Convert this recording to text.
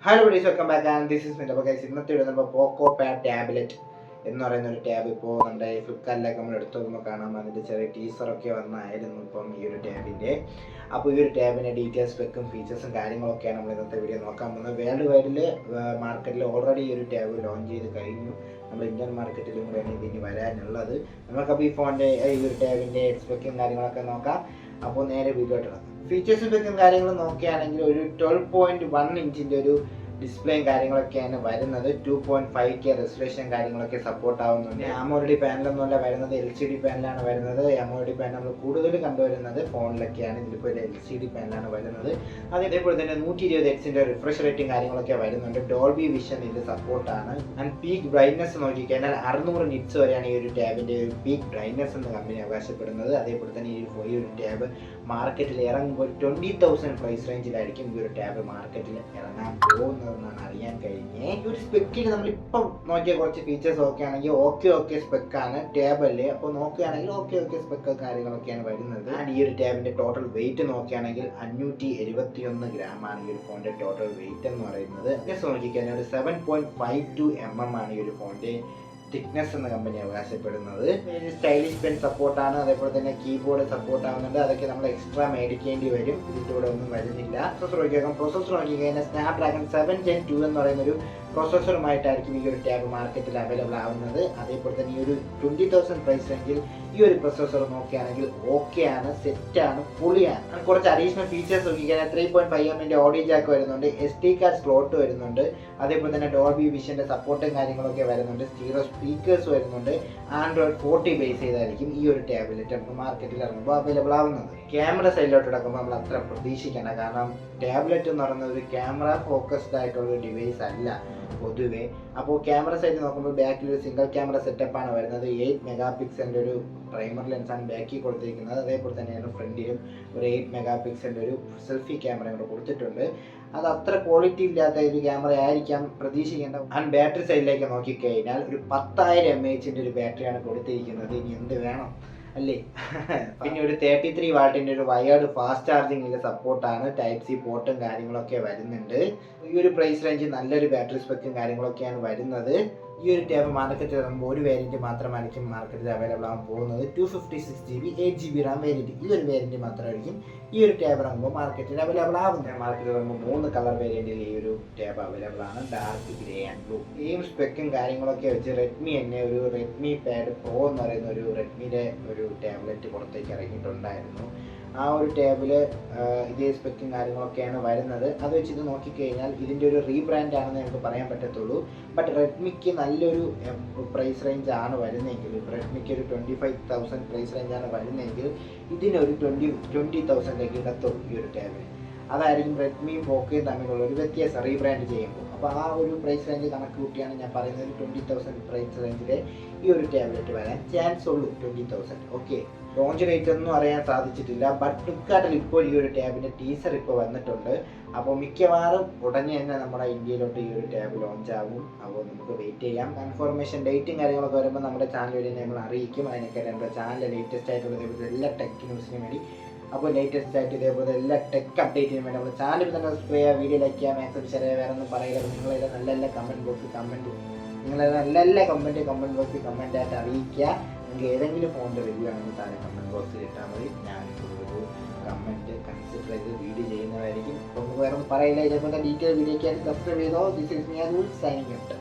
Hello buddies, welcome back and this is mint. അപ്പോൾ guys, ഇന്നത്തെ video നമ്മൾ പോക്കോ pad tablet എന്ന് പറയുന്ന ഒരു ടാബ് ഇപ്പോൾ നമ്മുടെ ഫ്ലിപ്കാർട്ടിലൊക്കെ നമ്മൾ എടുത്തു നോക്കുമ്പോൾ കാണാം. അതിൻ്റെ ചെറിയ ടീസറൊക്കെ വന്നായിരുന്നു ഇപ്പം ഈ ഒരു ടാബിൻ്റെ. അപ്പോൾ ഈ ഒരു ടാബിൻ്റെ ഡീറ്റെയിൽസ്, സ്പെക്കും ഫീച്ചേഴ്സും കാര്യങ്ങളൊക്കെയാണ് നമ്മൾ ഇന്നത്തെ വീഡിയോ നോക്കാൻ പോകുന്നത്. വേൾഡ് വൈഡിൽ മാർക്കറ്റിൽ ഓൾറെഡി ഈ ഒരു ടാബ് ലോഞ്ച് ചെയ്ത് കഴിഞ്ഞു. നമ്മൾ ഇന്ത്യൻ മാർക്കറ്റിലും കൂടെയാണ് ഇതിന് വരാനുള്ളത്. നമുക്കപ്പോൾ ഈ ഫോണിൻ്റെ ഈ ഒരു ടാബിൻ്റെ സ്പെക്കും കാര്യങ്ങളൊക്കെ നോക്കാം. അപ്പോൾ നേരെ വീഡിയോ ഇടണം. ഫീച്ചേഴ്സും സ്പെക്കും കാര്യങ്ങളും നോക്കുകയാണെങ്കിൽ ഒരു 12.1 ഇഞ്ചിൻ്റെ ഒരു ഡിസ്പ്ലേയും കാര്യങ്ങളൊക്കെയാണ് വരുന്നത്. 2.5K റെസൊല്യൂഷൻ കാര്യങ്ങളൊക്കെ സപ്പോർട്ട് ആവുന്നുണ്ട്. AMOLED പാനലൊന്നുമല്ല വരുന്നത്, LCD പാനലാണ് വരുന്നത്. AMOLED പാനൽ നമ്മൾ കൂടുതൽ കണ്ടുവരുന്നത് ഫോണിലൊക്കെയാണ്. ഇതിലിപ്പോൾ ഒരു LCD പാനലാണ് വരുന്നത്. അതേപോലെ തന്നെ 120 ഹെർട്സിൻ്റെ റിഫ്രഷ് റേറ്റും കാര്യങ്ങളൊക്കെ വരുന്നുണ്ട്. ഡോൾബി വിഷൻ ഇത് സപ്പോർട്ടാണ്. ആൻഡ് പീക്ക് ബ്രൈറ്റ്നസ് നോക്കിക്കഴിഞ്ഞാൽ 600 നിറ്റ്സ് വരെയാണ് ഈ ഒരു ടാബിൻ്റെ ഒരു പീക്ക് ബ്രൈറ്റ്നസ് എന്ന് കമ്പനി അവകാശപ്പെടുന്നത്. അതേപോലെ തന്നെ ഈ ഒരു ടാബ് മാർക്കറ്റിൽ ഇറങ്ങുമ്പോൾ 20,000 പ്രൈസ് റേഞ്ചിലായിരിക്കും ഈ ഒരു ടാബ് മാർക്കറ്റിൽ ഇറങ്ങാൻ പോകുന്നതെന്നാണ് അറിയാൻ കഴിഞ്ഞത്. ഈ ഒരു സ്പെക്കിൽ നമ്മളിപ്പം നോക്കിയ കുറച്ച് ഫീച്ചേഴ്സ് ഓക്കെ ആണെങ്കിൽ ഓക്കെ സ്പെക്കാണ് ടാബല്ലേ. അപ്പോൾ നോക്കുകയാണെങ്കിൽ ഓക്കെ സ്പെക്ക് കാര്യങ്ങളൊക്കെയാണ് വരുന്നത്. ആൻഡ് ഈ ഒരു ടാബിൻ്റെ ടോട്ടൽ വെയിറ്റ് നോക്കുകയാണെങ്കിൽ 571 ഗ്രാമാണ് ഈ ഒരു ഫോണിൻ്റെ ടോട്ടൽ വെയിറ്റ് എന്ന് പറയുന്നത്. നോക്കിക്കഴിഞ്ഞാൽ ഒരു 7.52 mm ആണ് ഈ ഒരു ഫോണിൻ്റെ തിക്നെസ് എന്ന കമ്പനി അവകാശപ്പെടുന്നത്. സ്റ്റൈലിഷ് പെൻ സപ്പോർട്ടാണ്. അതേപോലെ തന്നെ കീബോർഡ് സപ്പോർട്ട് ആവുന്നുണ്ട്. അതൊക്കെ നമ്മൾ എക്സ്ട്രാ മേടിക്കേണ്ടി വരും. ഇതിൻ്റെ കൂടെ ഒന്നും വരുന്നില്ല. പ്രോസസ്സർ നോക്കിക്കഴിഞ്ഞാൽ സ്നാപ്ഡ്രാഗൺ 7 Gen 2 എന്ന് പറയുന്നൊരു പ്രോസസ്സറുമായിട്ടായിരിക്കും ഈ ഒരു ടാബ് മാർക്കറ്റിൽ അവൈലബിൾ ആവുന്നത്. അതേപോലെ തന്നെ ഈ ഒരു 20,000 പ്രൈസ് റേഞ്ചിൽ ഈ ഒരു പ്രോസസ്സർ നോക്കുകയാണെങ്കിൽ ഓക്കെയാണ്, സെറ്റാണ്, പൊളിയാണ്. കുറച്ച് അഡീഷണൽ ഫീച്ചേഴ്സ് നോക്കിക്കഴിഞ്ഞാൽ 3.5 mm ഓഡിയോ ജാക്ക് വരുന്നുണ്ട്. SD കാർഡ് സ്ലോട്ട് വരുന്നുണ്ട്. അതേപോലെ തന്നെ ഡോൾബി വിഷൻ്റെ സപ്പോർട്ടും കാര്യങ്ങളൊക്കെ വരുന്നുണ്ട്. സ്റ്റീറിയോ സ്പീക്കേഴ്സ് വരുന്നുണ്ട്. Android 40 ബേസ് ചെയ്തായിരിക്കും ഈ ഒരു ടാബ്ലറ്റ് നമുക്ക് മാർക്കറ്റിൽ ഇറങ്ങുമ്പോൾ അവൈലബിൾ ആവുന്നത്. ക്യാമറ സൈഡിലോട്ട് കിടക്കുമ്പോൾ നമ്മൾ അത്ര പ്രതീക്ഷിക്കേണ്ട. കാരണം ടാബ്ലറ്റ് എന്ന് പറയുന്നത് ഒരു ക്യാമറ ഫോക്കസ്ഡ് ആയിട്ടുള്ള ഒരു ഡിവൈസ് അല്ല പൊതുവേ. അപ്പോൾ ക്യാമറ സൈഡ് നോക്കുമ്പോൾ ബാക്കിൽ ഒരു സിംഗിൾ ക്യാമറ സെറ്റപ്പാണ് വരുന്നത്. 8 മെഗാപിക്സലിൻ്റെ ഒരു പ്രൈമർ ലെൻസാണ് ബാക്കിൽ കൊടുത്തിരിക്കുന്നത്. അതേപോലെ തന്നെയാണ് ഫ്രണ്ടിലും ഒരു 8 മെഗാപിക്സലിൻ്റെ ഒരു സെൽഫി ക്യാമറ കൂടെ കൊടുത്തിട്ടുണ്ട്. അത് അത്ര ക്വാളിറ്റി ഇല്ലാത്ത ഒരു ക്യാമറ ആയിരിക്കാം പ്രതീക്ഷിക്കേണ്ട. ആൻഡ് ബാറ്ററി സൈഡിലേക്ക് നോക്കിക്കഴിഞ്ഞാൽ ഒരു 10,000 mAh ഒരു ബാറ്ററിയാണ് കൊടുത്തിരിക്കുന്നത്. ഇനി എന്ത് വേണം അല്ലേ? പിന്നെ ഒരു 33 വാട്ടിൻ്റെ ഒരു വയേർഡ് ഫാസ്റ്റ് ചാർജിങ്ങിൻ്റെ സപ്പോർട്ടാണ്. ടൈപ്പ് സി പോർട്ടും കാര്യങ്ങളൊക്കെ വരുന്നുണ്ട്. ഈ ഒരു പ്രൈസ് റേഞ്ച് നല്ലൊരു ബാറ്ററി സ്പെക്കും കാര്യങ്ങളൊക്കെയാണ് വരുന്നത്. ഈ ഒരു ടാബ് മാർക്കറ്റിൽ ഇറങ്ങുമ്പോൾ ഒരു വേരിയൻറ്റ് മാത്രമായിരിക്കും മാർക്കറ്റിൽ അവൈലബിൾ ആകാൻ പോകുന്നത്. 256 GB 8 GB റാം വേരിയൻറ്റ്. ഈ ഒരു വേരിയൻറ്റ് മാത്രമായിരിക്കും ഈ ഒരു ടാബ് ഇറങ്ങുമ്പോൾ മാർക്കറ്റിൽ അവൈലബിൾ ആവുന്നത്. മാർക്കറ്റിൽ ഇറങ്ങുമ്പോൾ 3 കളർ വേരിയൻറ്റിൽ ഈ ഒരു ടാബ് അവൈലബിൾ ആണ്. Dark, grey and blue. ഈ സ്പെക്കും കാര്യങ്ങളൊക്കെ വെച്ച് റെഡ്മി തന്നെ ഒരു റെഡ്മി പാഡ് പ്രോ എന്ന് പറയുന്ന ഒരു റെഡ്മിയുടെ ഒരു ടാബ്ലറ്റ് പുറത്തേക്ക് ഇറങ്ങിയിട്ടുണ്ടായിരുന്നു. ആ ഒരു ടേബിൾ ഇതേ സ്പെക്കും കാര്യങ്ങളൊക്കെയാണ് വരുന്നത്. അത് വെച്ച് ഇത് നോക്കിക്കഴിഞ്ഞാൽ ഇതിൻ്റെ ഒരു റീബ്രാൻഡ് ആണെന്ന് നമുക്ക് പറയാൻ പറ്റത്തുള്ളൂ. ബട്ട് റെഡ്മിക്ക് നല്ലൊരു പ്രൈസ് റേഞ്ച് ആണ് വരുന്നതെങ്കിൽ, റെഡ്മിക്ക് ഒരു 25,000 പ്രൈസ് റേഞ്ചാണ് വരുന്നതെങ്കിൽ ഇതിനൊരു 20,000 ഇടത്തുള്ളൂ ഈ ഒരു ടേബിൾ. അതായിരിക്കും റെഡ്മിയും പോക്കോയും തമ്മിലുള്ള ഒരു വ്യത്യാസം റീബ്രാൻഡ് ചെയ്യുമ്പോൾ. അപ്പോൾ ആ ഒരു പ്രൈസ് റേഞ്ച് കണക്ക് കൂട്ടിയാണ് ഞാൻ പറയുന്നത് 20,000 പ്രൈസ് റേഞ്ചിൽ ഈ ഒരു ടാബ്ലറ്റ് വരാൻ ചാൻസ് ഉള്ളൂ. 20,000 ഓക്കെ. ലോഞ്ച് ഡേറ്റ് ഒന്നും അറിയാൻ സാധിച്ചിട്ടില്ല. ബട്ട് ഫ്ലിപ്കാർട്ടിൽ ഇപ്പോൾ ഈ ഒരു ടാബിൻ്റെ ടീസർ ഇപ്പോൾ വന്നിട്ടുണ്ട്. അപ്പോൾ മിക്കവാറും ഉടനെ തന്നെ നമ്മുടെ ഇന്ത്യയിലോട്ട് ഈ ഒരു ടാബ് ലോഞ്ച് ആകും. അപ്പോൾ നമുക്ക് വെയിറ്റ് ചെയ്യാം. കൺഫർമേഷൻ ഡേറ്റും കാര്യങ്ങളൊക്കെ വരുമ്പോൾ നമ്മുടെ ചാനൽ വഴി നമ്മൾ അറിയിക്കും. അതിനൊക്കെ നമ്മുടെ ചാനൽ ലേറ്റസ്റ്റ് ആയിട്ടുള്ള ഇതേപോലെ എല്ലാ ടെക് ന്യൂസിനും വേണ്ടി, അപ്പോൾ ലേറ്റസ്റ്റ് ആയിട്ട് ഇതേപോലെ എല്ലാ ടെക് അപ്ഡേറ്റിനും വേണ്ടി നമ്മുടെ ചാനൽ തന്നെ സബ്സ്ക്രൈബ് ചെയ്യുക, വീഡിയോ ലൈക്ക് ചെയ്യുക, മാക്സിമം ഷെയർ ചെയ്യുക. വേറെ ഒന്നും പറയില്ല. നിങ്ങളെല്ലാം നല്ല കമൻറ്റ് ബോക്സിൽ കമൻറ്റ് ബോക്സിൽ കമൻറ്റായിട്ട് അറിയിക്കുക. നിങ്ങൾക്ക് ഏതെങ്കിലും ഫോണിൻ്റെ റിവ്യൂ ആണെങ്കിൽ താഴെ കമൻറ്റ് ബോക്സിൽ ഇട്ടാൽ മതി. ഞാൻ ഒരു കമൻറ്റ് കൺസിഡർ ചെയ്ത് വീഡിയോ ചെയ്യുന്നതായിരിക്കും. അപ്പോൾ നമുക്ക് വേറെ ഒന്നും പറയില്ല. ഇതേപോലെ ഡീറ്റെയിൽ വീഡിയോയ്ക്കായിട്ട് സബ്സ്ക്രൈബ് ചെയ്തോ. This is me signing out.